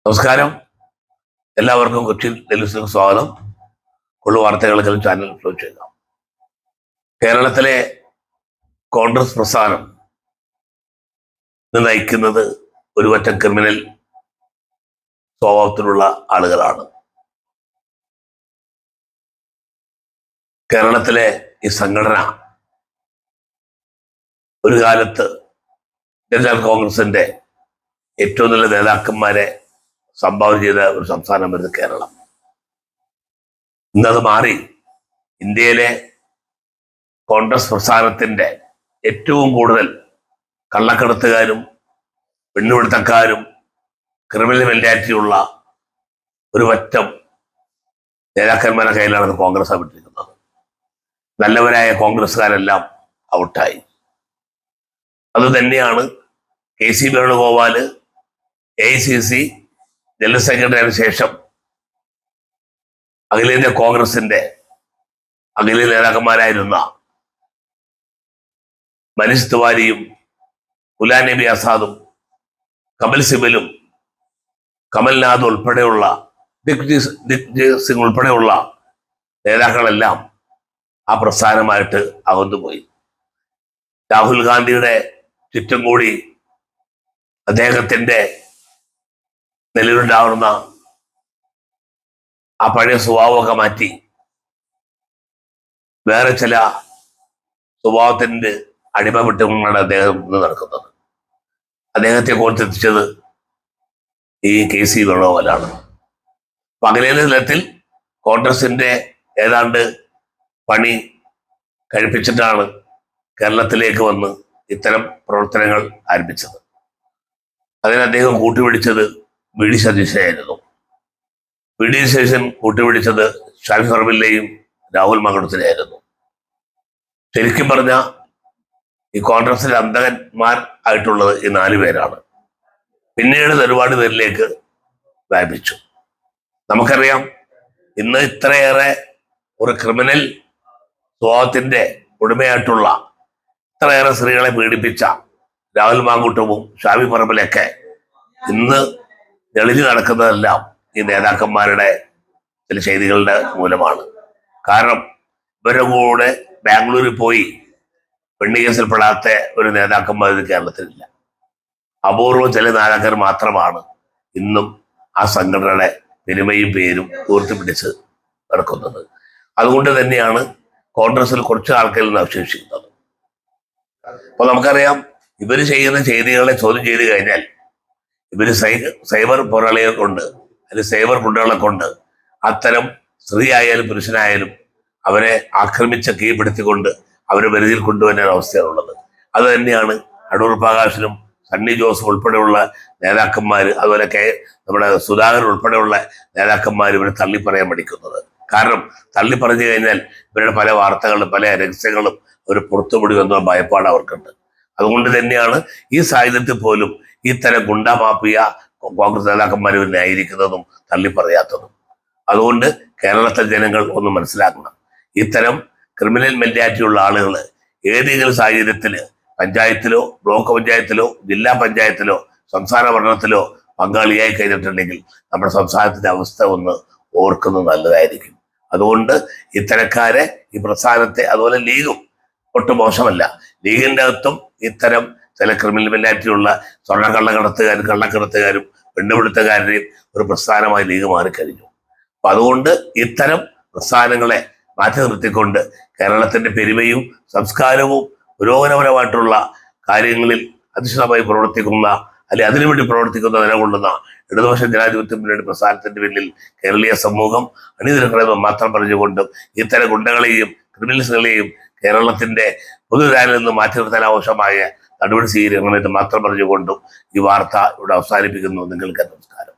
നമസ്കാരം. എല്ലാവർക്കും കൊച്ചിൻ ന്യൂസിലേക്ക് സ്വാഗതം. ഉള്ള വാർത്തകൾക്കെല്ലാം ചാനൽ ഫ്ലോ ചെയ്യാം. കേരളത്തിലെ കോൺഗ്രസ് പ്രസ്ഥാനം നയിക്കുന്നത് ഒരു പറ്റം ക്രിമിനൽ സ്വഭാവത്തിലുള്ള ആളുകളാണ്. കേരളത്തിലെ ഈ സംഘടന ഒരു കാലത്ത് ജനറൽ കോൺഗ്രസിന്റെ ഏറ്റവും നല്ല നേതാക്കന്മാരെ സംഭാവന ചെയ്ത ഒരു സംസ്ഥാനം വരുന്നത് കേരളം. ഇന്നത് മാറി ഇന്ത്യയിലെ കോൺഗ്രസ് പ്രസ്ഥാനത്തിന്റെ ഏറ്റവും കൂടുതൽ കള്ളക്കടത്തുകാരും പെണ്ണുപിടുത്തക്കാരും ക്രിമിനൽ മെന്റാലിറ്റിയുള്ള ഒരു പറ്റം നേതാക്കന്മാരുടെ കയ്യിലാണ് കോൺഗ്രസ് വിട്ടിരിക്കുന്നത്. നല്ലവരായ കോൺഗ്രസ്സുകാരെല്ലാം ഔട്ടായി. അതുതന്നെയാണ് KC വേണുഗോപാല് AICC ജനറൽ സെക്രട്ടറിക്ക് ശേഷം അഖിലേന്ത്യാ കോൺഗ്രസിന്റെ അഖില നേതാക്കന്മാരായിരുന്ന മനീഷ് തിവാരിയും ഗുലാം നബി ആസാദും കമൽ സിബലും കമൽനാഥ് ഉൾപ്പെടെയുള്ള ദിഗ്വിജയ് സിംഗ് ഉൾപ്പെടെയുള്ള നേതാക്കളെല്ലാം ആ പ്രസ്ഥാനമായിട്ട് അകന്നുപോയി. രാഹുൽ ഗാന്ധിയുടെ ചുറ്റും കൂടി അദ്ദേഹത്തിന്റെ നിലവിലുണ്ടാവുന്ന ആ പഴയ സ്വഭാവമൊക്കെ മാറ്റി വേറെ ചില സ്വഭാവത്തിന്റെ അടിമപ്പെട്ടുകൊണ്ടാണ് അദ്ദേഹം നടക്കുന്നത്. അദ്ദേഹത്തെ കോർത്തെത്തിച്ചത് ഈ KC വേണുഗോപാലാണ്. അഖിലേന്ത്യാ തലത്തിൽ കോൺഗ്രസിന്റെ ഏതാണ്ട് പണി കഴിപ്പിച്ചിട്ടാണ് കേരളത്തിലേക്ക് വന്ന് ഇത്തരം പ്രവർത്തനങ്ങൾ ആരംഭിച്ചത്. അതിന് അദ്ദേഹം കൂട്ടുപിടിച്ചത് VD സതീശനായിരുന്നു. VD സതീശൻ കൂട്ടുപിടിച്ചത് ഷാഫി പറമ്പിലിനെയും രാഹുൽ മാങ്കുട്ടത്തിനെയായിരുന്നു. ശരിക്കും പറഞ്ഞ ഈ കോൺഗ്രസിലെ അന്തകന്മാർ ആയിട്ടുള്ളത് ഈ 4 പേരാണ്. പിന്നീട് ഒരുപാട് പേരിലേക്ക് വ്യാപിച്ചു. നമുക്കറിയാം, ഇന്ന് ഇത്രയേറെ ഒരു ക്രിമിനൽ സ്വഭാവത്തിന്റെ ഉടമയായിട്ടുള്ള ഇത്രയേറെ സ്ത്രീകളെ പീഡിപ്പിച്ച രാഹുൽ മാങ്കൂട്ടവും ഷാഫി പറമ്പിലൊക്കെ ഇന്ന് തെളിഞ്ഞു നടക്കുന്നതെല്ലാം ഈ നേതാക്കന്മാരുടെ ചില ചെയ്തികളുടെ മൂലമാണ്. കാരണം ഇവരുടെ കൂടെ ബാംഗ്ലൂരിൽ പോയി പെണ്ണ് കേസിൽപ്പെടാത്ത ഒരു നേതാക്കന്മാർ കേരളത്തിലില്ല. അപൂർവം ചില നേതാക്കന്മാർ മാത്രമാണ് ഇന്നും ആ സംഘടനയുടെ പെരുമയും പേരും ഉയർത്തിപ്പിടിച്ച് നടക്കുന്നത്. അതുകൊണ്ട് തന്നെയാണ് കോൺഗ്രസിൽ കുറച്ച് ആൾക്കാരിൽ നിന്ന് അവശേഷിക്കുന്നത്. അപ്പൊ നമുക്കറിയാം, ഇവർ ചെയ്യുന്ന ചെയ്തികളെ ചോദ്യം ചെയ്ത് കഴിഞ്ഞാൽ ഇവര് സൈബർ പോരാളികളെ കൊണ്ട് അല്ലെങ്കിൽ സൈബർ ഗുണ്ടകളെ കൊണ്ട് അത്തരം സ്ത്രീ ആയാലും പുരുഷനായാലും അവരെ ആക്രമിച്ച് കീഴ്പ്പെടുത്തിക്കൊണ്ട് അവരെ പരിധിയിൽ കൊണ്ടുവരുന്ന അവസ്ഥയാണുള്ളത്. അത് തന്നെയാണ് അടൂർ പ്രകാശനും സണ്ണി ജോസഫ് ഉൾപ്പെടെയുള്ള നേതാക്കന്മാർ, അതുപോലെ നമ്മുടെ സുധാകരൻ ഉൾപ്പെടെയുള്ള നേതാക്കന്മാർ ഇവരെ തള്ളിപ്പറയാൻ പഠിക്കുന്നത്. കാരണം തള്ളി പറഞ്ഞു കഴിഞ്ഞാൽ ഇവരുടെ പല വാർത്തകളും പല രഹസ്യങ്ങളും അവർ പുറത്തുപടി വന്ന ഭയപ്പാട് അവർക്കുണ്ട്. അതുകൊണ്ട് തന്നെയാണ് ഈ സാഹചര്യത്തിൽ പോലും ഇത്തരം ഗുണ്ടാ മാഫിയ കോൺഗ്രസ് നേതാക്കന്മാർ ന്യായീകരിക്കുന്നതും തള്ളിപ്പറയാത്തതും. അതുകൊണ്ട് കേരളത്തിലെ ജനങ്ങൾ ഒന്ന് മനസ്സിലാക്കണം, ഇത്തരം ക്രിമിനൽ മെന്റാലിറ്റിയുള്ള ആളുകൾ ഏതെങ്കിലും സാഹചര്യത്തിൽ പഞ്ചായത്തിലോ ബ്ലോക്ക് പഞ്ചായത്തിലോ ജില്ലാ പഞ്ചായത്തിലോ സംസ്ഥാന ഭരണത്തിലോ പങ്കാളിയായി കഴിഞ്ഞിട്ടുണ്ടെങ്കിൽ നമ്മുടെ സംസ്ഥാനത്തിന്റെ അവസ്ഥ ഒന്ന് ഓർക്കുന്നത് നല്ലതായിരിക്കും. അതുകൊണ്ട് ഇത്തരക്കാരെ ഈ പ്രസ്ഥാനത്തെ, അതുപോലെ ലീഗും ഒട്ടും മോശമല്ല. ലീഗിന്റെ അകത്തും ഇത്തരം ചില ക്രിമിനൽ മെന്റാലിറ്റിയുള്ള കള്ളക്കടത്തുകാരും പെണ്ണുപിടുത്തക്കാരുടെയും ഒരു പ്രസ്ഥാനമായി ലീഗ് മാറിക്കഴിഞ്ഞു. അപ്പൊ അതുകൊണ്ട് ഇത്തരം പ്രസ്ഥാനങ്ങളെ മാറ്റി നിർത്തിക്കൊണ്ട് കേരളത്തിന്റെ പെരുമയും സംസ്കാരവും പുരോഗമനപരമായിട്ടുള്ള കാര്യങ്ങളിൽ അധിഷ്ഠിതമായി പ്രവർത്തിക്കുന്ന, അല്ലെങ്കിൽ അതിനുവേണ്ടി പ്രവർത്തിക്കുന്ന, നിലകൊള്ളുന്ന ഇടതുപക്ഷ ജനാധിപത്യ മുന്നണി പ്രസ്ഥാനത്തിന്റെ പിന്നിൽ കേരളീയ സമൂഹം അണിനിരക്കണമെന്ന് മാത്രം പറഞ്ഞുകൊണ്ടും ഇത്തരം ഗുണ്ടകളെയും ക്രിമിനൽസുകളെയും കേരളത്തിന്റെ പൊതുധാരയിൽ നിന്ന് മാറ്റി നിർത്താൻ ആവശ്യമായ നടപടി സ്വീകരിക്കണമെന്ന് മാത്രം പറഞ്ഞുകൊണ്ടും ഈ വാർത്ത ഇവിടെ അവസാനിപ്പിക്കുന്നു. നിങ്ങൾക്ക് നമസ്കാരം.